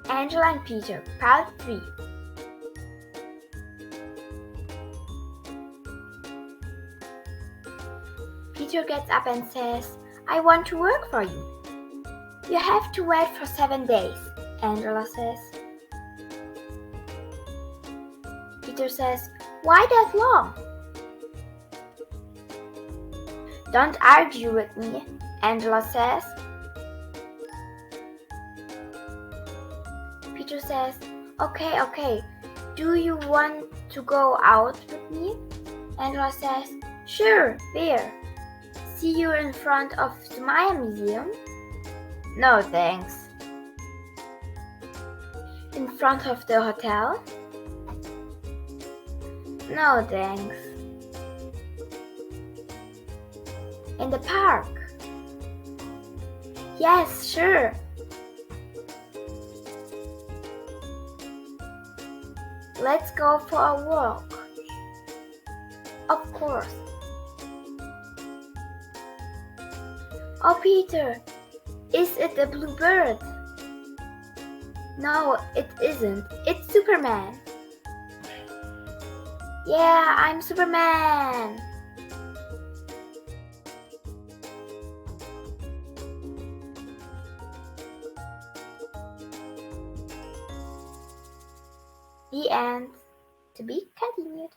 Angela and Peter, Part 3. Peter gets up and says, "I want to work for you." "You have to wait for 7 days," Angela says. Peter says, "Why that long?" "Don't argue with me," Angela says. Peter says, Okay, do you want to go out with me?" Angela says, "Sure, where? See you in front of the Maya Museum?" "No, thanks." "In front of the hotel?" "No, thanks." "In the park?" "Yes, sure." "Let's go for a walk." "Of course." "Oh, Peter, is it a blue bird?" "No, it isn't. It's Superman." "Yeah, I'm Superman." The end. To be continued.